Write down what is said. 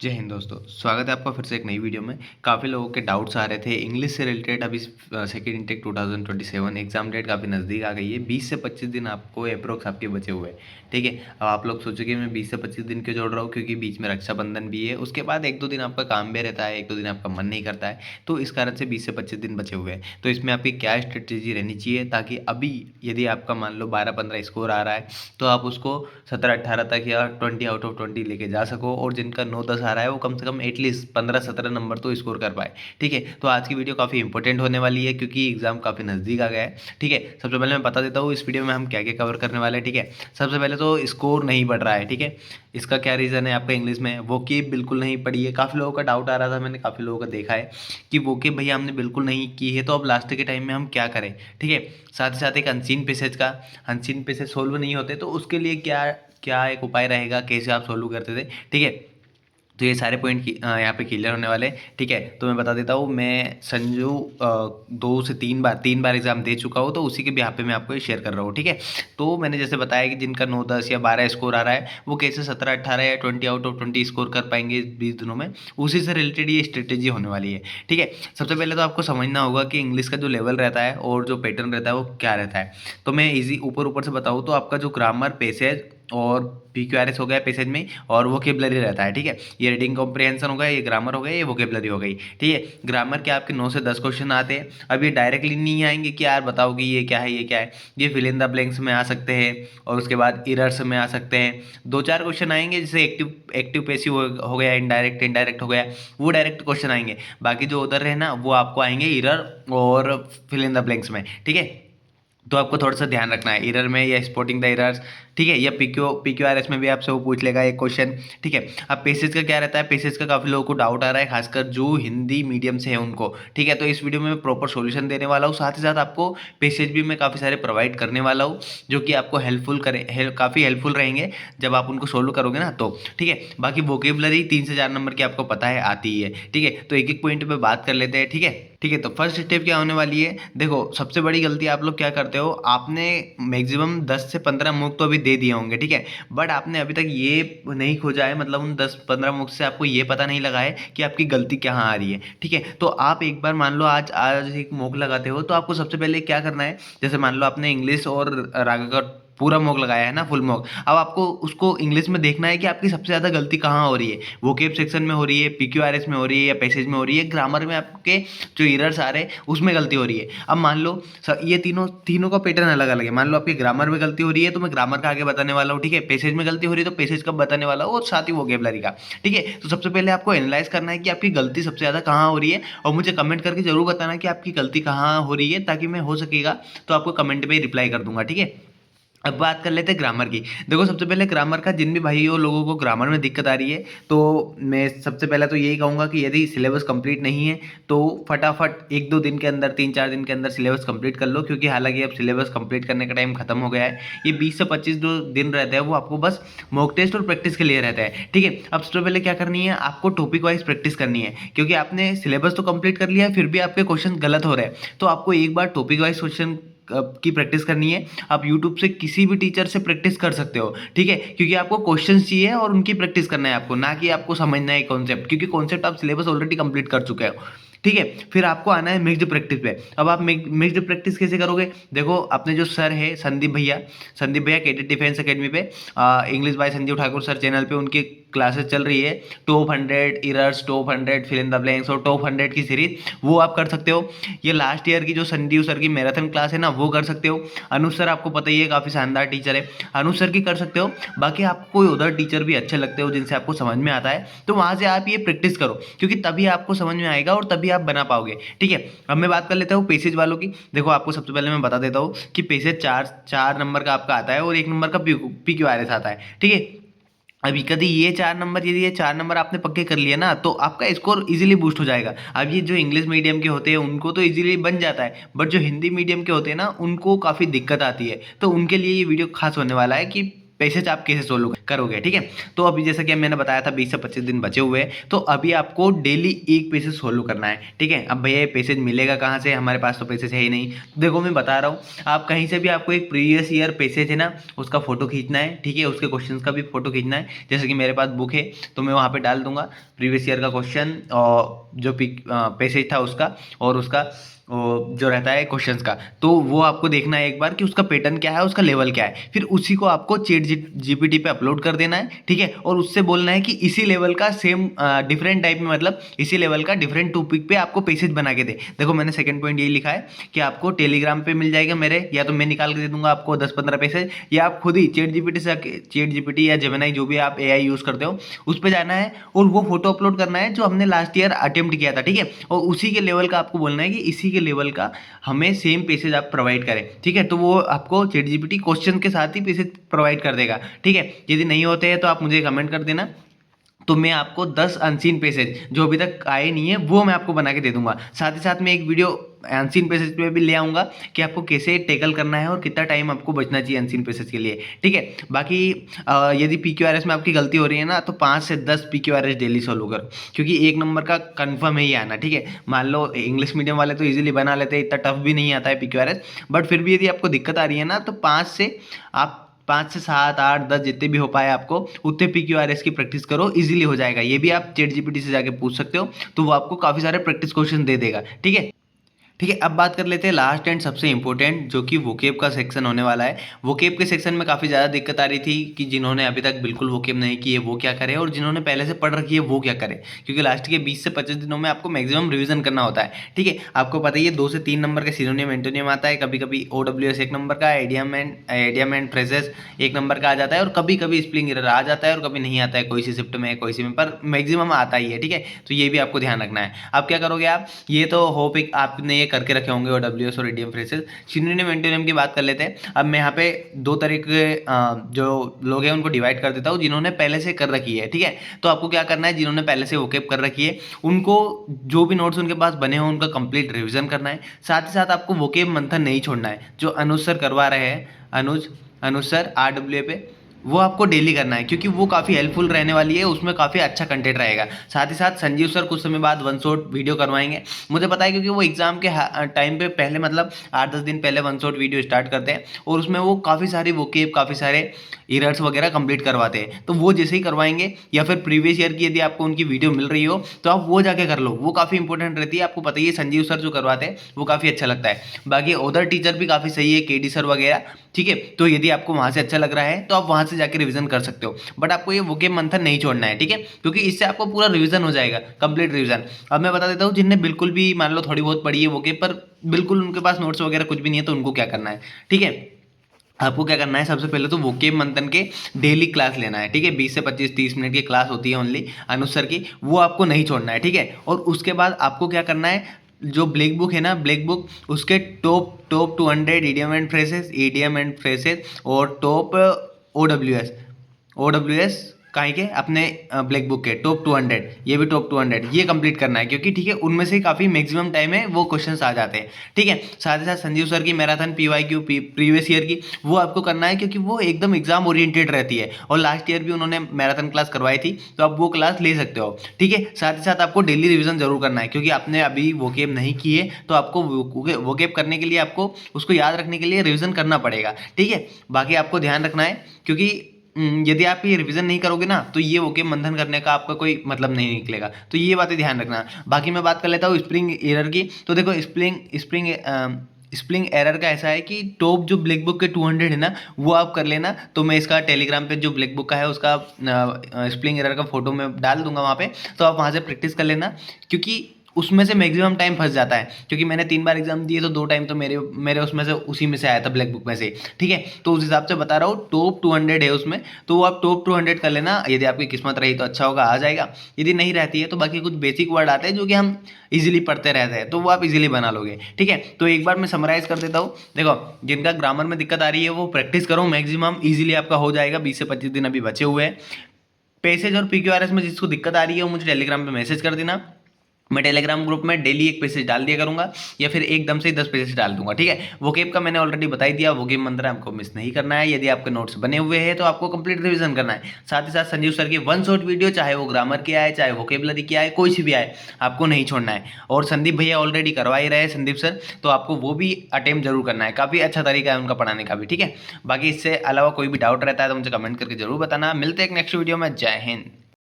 जय हिंद दोस्तों, स्वागत है आपका फिर से एक नई वीडियो में। काफ़ी लोगों के डाउट्स आ रहे थे इंग्लिश से रिलेटेड। अभी सेकेंड इनटेक 2027 एग्जाम डेट काफ़ी नज़दीक आ गई है। 20 से 25 दिन आपको अप्रोक्स आपके बचे हुए हैं। ठीक है, अब आप लोग सोचोगे मैं 20 से 25 दिन क्यों जोड़ रहा हूँ, क्योंकि बीच में रक्षाबंधन भी है। उसके बाद एक दो दिन आपका काम भी रहता है, एक दो दिन आपका मन नहीं करता है, तो इस कारण से 20 से 25 दिन बचे हुए हैं। तो इसमें आपकी क्या स्ट्रेटेजी रहनी चाहिए, ताकि अभी यदि आपका मान लो 12-15 स्कोर आ रहा है तो आप उसको 17-18 तक या 20 आउट ऑफ 20 लेके जा सको, और जिनका 9-10 आ रहा है वो कम से कम एटलीस्ट 15-17 नंबर तो स्कोर कर पाए। ठीक है, तो आज की वीडियो काफ़ी इंपॉर्टेंट होने वाली है, क्योंकि एग्जाम काफ़ी नज़दीक आ गया है। ठीक है, सबसे पहले मैं बता देता हूँ इस वीडियो में हम क्या क्या कवर करने वाले हैं। ठीक है, सबसे पहले तो स्कोर नहीं बढ़ रहा है। ठीक है, इसका क्या रीज़न है, आपका इंग्लिश में वोकेब बिल्कुल नहीं पढ़ी है। काफ़ी लोगों का डाउट आ रहा था, मैंने काफ़ी लोगों का देखा है कि वोकेब भैया हमने बिल्कुल नहीं की है, तो अब लास्ट के टाइम में हम क्या करें। ठीक है, साथ ही साथ एक अनसीन पैसेज सोल्व नहीं होते, तो उसके लिए क्या क्या एक उपाय रहेगा, कैसे आप सोल्व करते थे। ठीक है, तो ये सारे पॉइंट यहाँ पे क्लियर होने वाले हैं। ठीक है, तो मैं बता देता हूँ, मैं संजू 2 से 3 बार एग्जाम दे चुका हूँ, तो उसी के बिहाफ पे मैं आपको ये शेयर कर रहा हूँ। ठीक है, तो मैंने जैसे बताया कि जिनका 9-10 या 12 स्कोर आ रहा है वो कैसे 17-18 या 20 आउट ऑफ 20 स्कोर कर पाएंगे 20 दिनों में, उसी से रिलेटेड ये स्ट्रेटेजी होने वाली है। ठीक है, सबसे पहले तो आपको समझना होगा कि इंग्लिश का जो लेवल रहता है और जो पैटर्न रहता है वो क्या रहता है। तो मैं इजी ऊपर ऊपर से बताऊँ तो आपका जो ग्रामर, पैसेज और PQRS हो गया पैसेज में, और वोकेबलरी रहता है। ठीक है, ये रीडिंग कॉम्प्रिहेंशन हो गया, ये ग्रामर हो गया, ये वोकेबलरी हो गई। ठीक है, ग्रामर के आपके 9 से 10 क्वेश्चन आते हैं। अब ये डायरेक्टली नहीं आएंगे कि यार बताओ कि ये क्या है ये क्या है, ये फिल इन द ब्लैंक्स में आ सकते हैं, और उसके बाद इरर्स में आ सकते हैं। 2-4 क्वेश्चन आएंगे, जैसे एक्टिव एक्टिव पैसिव हो गया, इनडायरेक्ट इनडायरेक्ट हो गया, वो डायरेक्ट क्वेश्चन आएंगे। बाकी जो उधर है ना, वो आपको आएंगे इरर और फिल इन द ब्लैंक्स में। ठीक है, तो आपको थोड़ा सा ध्यान रखना है इरर में या स्पॉटिंग द इरर्स। ठीक है, या PQRS में भी आपसे वो पूछ लेगा एक क्वेश्चन। ठीक है, अब पेसेज का क्या रहता है, पेसेज का काफ़ी लोगों को डाउट आ रहा है, खासकर जो हिंदी मीडियम से है उनको। ठीक है, तो इस वीडियो में मैं प्रॉपर सॉल्यूशन देने वाला हूँ, साथ ही साथ आपको पेसेज भी मैं काफ़ी सारे प्रोवाइड करने वाला हूँ, जो कि आपको काफ़ी हेल्पफुल रहेंगे जब आप उनको सोल्व करोगे ना तो। ठीक है, बाकी वोकेबलरी 3 से 4 नंबर की आपको पता है आती ही है। ठीक है, तो एक एक पॉइंट पे बात कर लेते हैं। ठीक है, ठीक है, तो फर्स्ट स्टेप क्या होने वाली है, देखो सबसे बड़ी गलती आप लोग क्या करते हो, आपने मैक्सिमम 10 से 15 मुक्त तो अभी दे दिए होंगे। ठीक है, बट आपने अभी तक ये नहीं खोजा है, मतलब उन 10-15 मुक्त से आपको ये पता नहीं लगा है कि आपकी गलती कहाँ आ रही है। ठीक है, तो आप एक बार मान लो आज आज एक मॉक लगाते हो, तो आपको सबसे पहले क्या करना है, जैसे मान लो आपने इंग्लिश और रागा का पूरा मॉक लगाया है ना, फुल मॉक। अब आपको उसको इंग्लिश में देखना है कि आपकी सबसे ज़्यादा गलती कहाँ हो रही है, वोकेब सेक्शन में हो रही है, PQRS में हो रही है, या पैसेज में हो रही है, ग्रामर में आपके जो एरर्स आ रहे हैं उसमें गलती हो रही है। अब मान लो ये तीनों तीनों का पैटर्न अलग अलग है। मान लो आपकी ग्रामर में गलती हो रही है, तो मैं ग्रामर का आगे बताने वाला हूँ। ठीक है, पैसेज में गलती हो रही है तो पैसेज का बताने वाला हूँ, और साथ ही वोकेबलरी का। ठीक है, तो सबसे पहले आपको एनालाइज करना है कि आपकी गलती सबसे ज़्यादा कहाँ हो रही है, और मुझे कमेंट करके जरूर बताना कि आपकी गलती कहाँ हो रही है, ताकि मैं हो सकेगा तो आपको कमेंट पे रिप्लाई कर दूंगा। ठीक है, अब बात कर लेते हैं ग्रामर की। देखो सबसे पहले ग्रामर का, जिन भी भाइयों लोगों को ग्रामर में दिक्कत आ रही है, तो मैं सबसे पहले तो यही कहूँगा कि यदि सिलेबस कंप्लीट नहीं है तो फटाफट 1-2 दिन के अंदर, 3-4 दिन के अंदर सिलेबस कंप्लीट कर लो, क्योंकि हालांकि अब सिलेबस कंप्लीट करने का टाइम खत्म हो गया है। ये 20 से 25 जो दिन रहते हैं वो आपको बस मॉक टेस्ट और प्रैक्टिस के लिए रहता है। ठीक है, अब सबसे पहले क्या करनी है, आपको टॉपिक वाइज प्रैक्टिस करनी है, क्योंकि आपने सिलेबस तो कंप्लीट कर लिया है, फिर भी आपके क्वेश्चन गलत हो रहे हैं, तो आपको एक बार टॉपिक वाइज क्वेश्चन की प्रैक्टिस करनी है। आप यूट्यूब से किसी भी टीचर से प्रैक्टिस कर सकते हो। ठीक है, क्योंकि आपको क्वेश्चंस चाहिए और उनकी प्रैक्टिस करना है आपको, ना कि आपको समझना है कॉन्सेप्ट, क्योंकि कॉन्सेप्ट आप सिलेबस ऑलरेडी कंप्लीट कर चुके हो। ठीक है, फिर आपको आना है मिक्स्ड प्रैक्टिस पे। अब आप मिक्स्ड प्रैक्टिस कैसे करोगे, देखो अपने जो सर है संदीप भैया कैडेट डिफेंस एकेडमी पे, English by Sanjeev Thakur sir channel पे उनकी क्लासेस चल रही है। Top 100 errors, top 100 fill in the blanks और टॉप 100 की सीरीज, वो आप कर सकते हो। ये लास्ट ईयर की जो संजीव सर की मैराथन क्लास है ना, वो कर सकते हो। अनुज सर आपको पता ही है, काफ़ी शानदार टीचर है, अनुज सर की कर सकते हो। बाकी आपको कोई उधर टीचर भी अच्छे लगते हो जिनसे आपको समझ में आता है, तो वहाँ से आप ये प्रैक्टिस करो, क्योंकि तभी आपको समझ में आएगा और तभी आप बना पाओगे। ठीक है, अब मैं बात कर लेता हूँ पेसेज वालों की। देखो आपको सबसे पहले मैं बता देता हूँ कि पेसेज 4 नंबर का आपका आता है, और 1 नंबर का PQRS आता है। ठीक है, अभी कभी ये 4 नंबर, यदि ये 4 नंबर आपने पक्के कर लिए ना, तो आपका स्कोर इजीली बूस्ट हो जाएगा। अब ये जो इंग्लिश मीडियम के होते हैं उनको तो इजीली बन जाता है, बट जो हिंदी मीडियम के होते हैं ना, उनको काफ़ी दिक्कत आती है। तो उनके लिए ये वीडियो खास होने वाला है कि पैसेज आप कैसे सोल्व करोगे, ठीक है। तो अभी जैसा कि मैंने बताया था 20 से 25 दिन बचे हुए हैं, तो अभी आपको डेली एक पैसेज सोल्व करना है, ठीक है। अब भैया ये पैसेज मिलेगा कहाँ से, हमारे पास तो पैसेज है ही नहीं। देखो मैं बता रहा हूँ, आप कहीं से भी आपको एक प्रीवियस ईयर पैसेज है ना, उसका फोटो खींचना है, ठीक है। उसके क्वेश्चन का भी फोटो खींचना है। जैसे कि मेरे पास बुक है तो मैं वहाँ पे डाल दूंगा प्रीवियस ईयर का क्वेश्चन और जो पैसेज था उसका, और उसका जो रहता है क्वेश्चंस का, तो वो आपको देखना है एक बार कि उसका पैटर्न क्या है, उसका लेवल क्या है। फिर उसी को आपको चैट जीपीटी पे अपलोड कर देना है, ठीक है। और उससे बोलना है कि इसी लेवल का सेम डिफरेंट टाइप में, मतलब इसी लेवल का डिफरेंट टॉपिक पे आपको पैसेज बना के दे। देखो मैंने सेकंड पॉइंट यही लिखा है कि आपको टेलीग्राम पे मिल जाएगा मेरे, या तो मैं निकाल के दे दूंगा आपको 10-15 पैसेज, या आप खुद ही चैट जीपीटी या जेमिनी जो भी आप एआई यूज करते हो उस पर जाना है और वो फोटो अपलोड करना है जो हमने लास्ट ईयर अटेम्प्ट किया था, ठीक है। और उसी के लेवल का आपको बोलना है कि इसी के लेवल का हमें सेम पैसेज आप प्रोवाइड करें, ठीक है। तो वो आपको चैट जीपीटी क्वेश्चन के साथ ही पैसेज प्रोवाइड कर देगा, ठीक है। यदि नहीं होते हैं तो आप मुझे कमेंट कर देना, तो मैं आपको 10 अनसीन पैसेज जो अभी तक आए नहीं है वो मैं आपको बना के दे दूंगा। साथ ही साथ मैं एक वीडियो अनसीन पैसेज पे भी ले आऊँगा कि आपको कैसे टैकल करना है और कितना टाइम आपको बचना चाहिए अनसीन पैसेज के लिए, ठीक है। बाकी यदि PQRS में आपकी गलती हो रही है ना, तो 5 से 10 PQRS डेली सॉल्व करो, क्योंकि 1 नंबर का कंफर्म है ही आना, ठीक है। मान लो इंग्लिश मीडियम वाले तो ईजिली बना लेते हैं, इतना टफ भी नहीं आता है PQRS, बट फिर भी यदि आपको दिक्कत आ रही है ना, तो 5 से 7, 8, 10 जितने भी हो पाए आपको उतने PQRS की प्रैक्टिस करो, इजीली हो जाएगा। ये भी आप चैट जीपीटी से जाके पूछ सकते हो, तो वो आपको काफ़ी सारे प्रैक्टिस क्वेश्चन दे देगा, ठीक है। ठीक है, अब बात कर लेते हैं लास्ट एंड सबसे इंपॉर्टेंट, जो कि वोकेब का सेक्शन होने वाला है। वोकेब के सेक्शन में काफ़ी ज़्यादा दिक्कत आ रही थी कि जिन्होंने अभी तक बिल्कुल वोकेब नहीं की है वो क्या करें, और जिन्होंने पहले से पढ़ रखी है वो क्या करें, क्योंकि लास्ट के 20 से 25 दिनों में आपको मैक्सिमम रिवीजन करना होता है, ठीक है। आपको पता ही है 2 से 3 नंबर का सिनोनियम एंटोनियम आता है, कभी कभी OWS 1 नंबर का, एडियम एंड फ्रेजेस 1 नंबर का आ जाता है, और कभी कभी स्प्लिंग एरर आ जाता है और कभी नहीं आता है, कोई सी शिफ्ट में कोई सी में, पर मैक्सिमम आता ही है, ठीक है। तो ये भी आपको ध्यान रखना है। अब क्या करोगे आप, ये तो होप आपने ये करके रखे होंगे OWS और एडियम फ्रेजेस। सिनोनियम एंटोनियम की बात कर लेते हैं। अब मैं यहाँ पे 2 तरह के जो लोग हैं उनको डिवाइड कर देता हूँ, जिन्होंने पहले से कर रखी है, ठीक है। तो आपको क्या करना है, जिन्होंने पहले से वोकेब कर रखी है उनको जो भी नोट्स उनके पास बने हो उनका कंप्लीट रिवीजन करना है। साथ ही साथ आपको वोकेब मंथन नहीं छोड़ना है, जो अनुज सर करवा रहे हैं, अनुज सर RWA पे, वो आपको डेली करना है, क्योंकि वो काफ़ी हेल्पफुल रहने वाली है, उसमें काफ़ी अच्छा कंटेंट रहेगा। साथ ही साथ संजीव सर कुछ समय बाद 1 शॉट वीडियो करवाएंगे, मुझे पता है, क्योंकि वो एग्जाम के टाइम पे पहले, मतलब 8-10 दिन पहले 1 शॉट वीडियो स्टार्ट करते हैं, और उसमें वो काफ़ी सारी वोकेब, काफ़ी सारे एरर्स वगैरह कंप्लीट करवाते हैं। तो वो जैसे ही करवाएंगे, या फिर प्रीवियस ईयर की यदि आपको उनकी वीडियो मिल रही हो तो आप वो जाके कर लो, वो काफ़ी इंपॉर्टेंट रहती है। आपको पता ही है संजीव सर जो करवाते हैं वो काफ़ी अच्छा लगता है। बाकी अदर टीचर भी काफ़ी सही है, KD सर वगैरह, ठीक है। तो यदि आपको वहाँ से अच्छा लग रहा है तो आप वहाँ से जाके रिवीजन कर सकते हो, बट आपको ये वोकेब मंथन नहीं छोड़ना है, ठीक है, क्योंकि इससे आपको पूरा रिवीजन हो जाएगा, कंप्लीट रिवीजन। अब मैं बता देता हूँ, जिनने बिल्कुल भी मान लो थोड़ी बहुत पढ़ी है वोकेब, पर बिल्कुल उनके पास नोट्स वगैरह कुछ भी नहीं है, तो उनको क्या करना है, ठीक है। आपको क्या करना है, सबसे पहले तो वोकेब मंथन के डेली क्लास लेना है, ठीक है। 20 से 25-30 मिनट की क्लास होती है ओनली अनुज सर की, वो आपको नहीं छोड़ना है, ठीक है। और उसके बाद आपको क्या करना है, जो ब्लैक बुक है ना, ब्लैक बुक, उसके टॉप 200 ईडीएम एंड फ्रेसेस और टॉप OWS काहे के अपने ब्लैक बुक के टॉप 200, ये भी टॉप 200 ये कंप्लीट करना है, क्योंकि ठीक है उनमें से काफ़ी मैक्सिमम टाइम है वो क्वेश्चंस आ जाते हैं, ठीक है। साथ ही साथ संजीव सर की मैराथन PYQ प्रीवियस ईयर की, वो आपको करना है, क्योंकि वो एकदम एग्जाम ओरिएंटेड रहती है, और लास्ट ईयर भी उन्होंने मैराथन क्लास करवाई थी, तो आप वो क्लास ले सकते हो, ठीक है। साथ ही साथ आपको डेली रिविजन जरूर करना है, क्योंकि आपने अभी वोकेब नहीं की है, तो आपको वोकेब करने के लिए, आपको उसको याद रखने के लिए रिविजन करना पड़ेगा, ठीक है। बाकी आपको ध्यान रखना है, क्योंकि यदि आप ये रिवीजन नहीं करोगे ना, तो ये वोकेब मंथन करने का आपका कोई मतलब नहीं निकलेगा, तो ये बातें ध्यान रखना। बाकी मैं बात कर लेता हूँ स्प्रिंग एरर की। तो देखो स्प्रिंग एरर का ऐसा है कि टॉप जो ब्लैक बुक के 200 है ना, वो आप कर लेना। तो मैं इसका टेलीग्राम पे जो ब्लैक बुक का है उसका स्प्रिंग एरर का फोटो मैं डाल दूंगा वहाँ पे, तो आप वहाँ से प्रैक्टिस कर लेना, क्योंकि उसमें से मैक्सिमम टाइम फंस जाता है। क्योंकि मैंने 3 बार एग्जाम दिए, तो 2 टाइम तो मेरे उसमें से उसी में से आया था, ब्लैक बुक में से, ठीक है। तो उस हिसाब से बता रहा हूँ, टॉप 200 है उसमें, तो वो आप टॉप 200 कर लेना। यदि आपकी किस्मत रही तो अच्छा होगा, आ जाएगा। यदि नहीं रहती है तो बाकी कुछ बेसिक वर्ड आते हैं जो कि हम इजीली पढ़ते रहते हैं, तो वो आप इजीली बना लोगे, ठीक है। तो एक बार मैं समराइज कर देता हूँ। देखो, जिनका ग्रामर में दिक्कत आ रही है वो प्रैक्टिस करो, मैक्सिमम इजीली आपका हो जाएगा। 20 से 25 दिन अभी बचे हुए हैं। पैसेज और PQRS में जिसको दिक्कत आ रही है वो मुझे टेलीग्राम पे मैसेज कर देना। मैं टेलीग्राम ग्रुप में डेली एक पैसेज डाल दिया करूंगा या फिर एकदम से 10 पैसेज डाल दूंगा, ठीक है। वो गेम का मैंने ऑलरेडी बता ही दिया, वो गेम मंत्र आपको मिस नहीं करना है। यदि आपके नोट्स बने हुए हैं तो आपको कंप्लीट रिवीजन करना है। साथ ही साथ संजीव सर की वन शॉट वीडियो, चाहे वो ग्रामर की आए, चाहे वोकेबलरी की आए, कोई सी भी आए, आपको नहीं छोड़ना है। और संदीप भैया ऑलरेडी करवा ही रहे हैं, संदीप सर, तो आपको वो भी अटेम्प्ट जरूर करना है। काफ़ी अच्छा तरीका है उनका पढ़ाने का भी, ठीक है। बाकी इससे अलावा कोई भी डाउट रहता है तो मुझे कमेंट करके जरूर बताना। मिलते हैं एक नेक्स्ट वीडियो में। जय हिंद।